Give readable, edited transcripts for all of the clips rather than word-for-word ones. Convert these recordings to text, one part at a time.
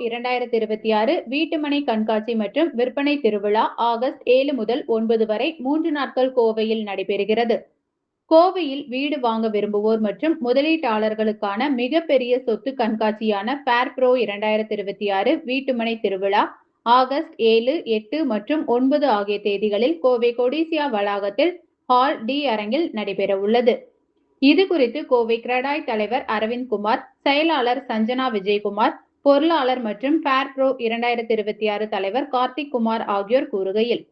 2026 வீட்டுமனை கண்காட்சி மற்றும் விற்பனை திருவிழா ஆகஸ்ட் 7 முதல் 9 வரை 3 நாட்கள் கோவையில் நடைபெறுகிறது. கோவையில் வீடு வாங்க விரும்புவோர் மற்றும் முதலீட்டாளர்களுக்கான மிகப்பெரிய சொத்து கண்காட்சியான ஃபேர்ப்ரோ 2026 வீட்டுமனை திருவிழா ஆகஸ்ட் 7, 8 மற்றும் 9 ஆகிய தேதிகளில் கோவை கொடிசியா வளாகத்தில் ஹால் டி அரங்கில் நடைபெற உள்ளது. இது குறித்து கோவை கிரடாய் தலைவர் அரவிந்த்குமார், செயலாளர் சஞ்சனா விஜயகுமார், பொருளாளர் மற்றும் ஃபேர்ப்ரோ 2026 தலைவர் கார்த்திக் குமார் ஆகியோர் கூறுகையில்,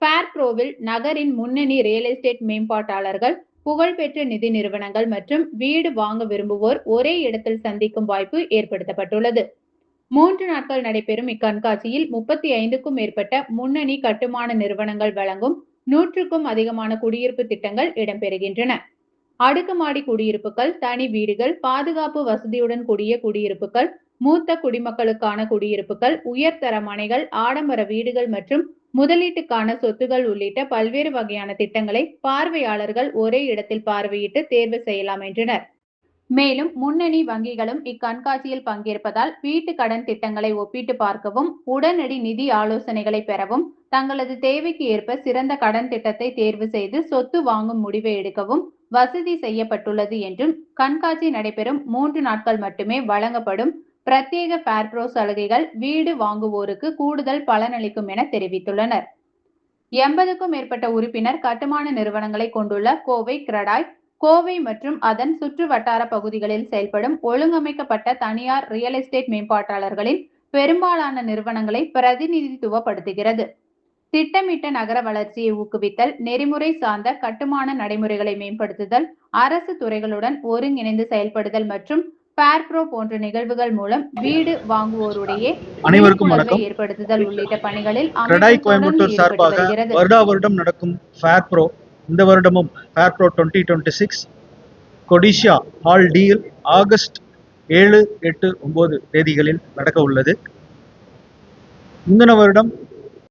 ஃபேர்ப்ரோவில் நகரின் முன்னணி ரியல் எஸ்டேட் மேம்பாட்டாளர்கள், புகழ்பெற்ற நிதி நிறுவனங்கள் மற்றும் வீடு வாங்க விரும்புவோர் ஒரே இடத்தில் சந்திக்கும் வாய்ப்பு ஏற்படுத்தப்பட்டுள்ளது. 3 நாட்கள் நடைபெறும் இக்கண்காட்சியில் 35க்கும் மேற்பட்ட முன்னணி கட்டுமான நிறுவனங்கள் வழங்கும் 100க்கும் அதிகமான குடியிருப்பு திட்டங்கள் இடம்பெறுகின்றன. அடுக்குமாடி குடியிருப்புகள், தனி வீடுகள், பாதுகாப்பு வசதியுடன் கூடிய குடியிருப்புகள், மூத்த குடிமக்களுக்கான குடியிருப்புகள், உயர்தர மனைகள், ஆடம்பர வீடுகள் மற்றும் முதலீட்டுக்கான சொத்துகள் உள்ளிட்ட பல்வேறு வகையான திட்டங்களை பார்வையாளர்கள் ஒரே இடத்தில் பார்வையிட்டு தேர்வு செய்யலாம் என்றனர். மேலும் முன்னணி வங்கிகளும் இக்கண்காட்சியில் பங்கேற்பதால் வீட்டு கடன் திட்டங்களை ஒப்பிட்டு பார்க்கவும், உடனடி நிதி ஆலோசனைகளை பெறவும், தங்களது தேவைக்கு ஏற்ப சிறந்த கடன் திட்டத்தை தேர்வு செய்து சொத்து வாங்கும் முடிவை எடுக்கவும் வசதி செய்யப்பட்டுள்ளது என்றும், கண்காட்சி நடைபெறும் 3 நாட்கள் மட்டுமே வழங்கப்படும் பிரத்யேக ஃபேர்ப்ரோ சலுகைகள் வீடு வாங்குவோருக்கு கூடுதல் பலனளிக்கும் என தெரிவித்துள்ளனர். 80க்கும் மேற்பட்ட உறுப்பினர் கட்டுமான நிறுவனங்களை கொண்டுள்ள கோவை கிரடாய், கோவை மற்றும் அதன் சுற்று வட்டார பகுதிகளில் செயல்படும் ஒழுங்கமைக்கப்பட்ட தனியார் ரியல் எஸ்டேட் மேம்பாட்டாளர்களின் பெரும்பாலான நிறுவனங்களை பிரதிநிதித்துவப்படுத்துகிறது. திட்டமிட்ட நகர வளர்ச்சியை ஊக்குவித்தல், நெறிமுறை சார்ந்த கட்டுமான நடைமுறைகளை மேம்படுத்துதல், அரசு துறைகளுடன் ஒருங்கிணைந்து செயல்படுதல் மற்றும் ஃபேர்ப்ரோ போன்ற நிகழ்வுகள் மூலம் வீடு வாங்குவோருடைய அனைவருக்கும் ஏற்படுத்துதல் உள்ளிட்ட பணிகளில் கிரடாய் கோயம்புத்தூர் சார்பாக வருடா வருடம் நடக்கும் ஃபேர்ப்ரோ இந்த வருடமும் ஃபேர்ப்ரோ 2026 கொடிசியா ஹால் டியில் ஆகஸ்ட் 7, 8, 9 தேதிகளில் நடக்க உள்ளது. முந்தின வருடம்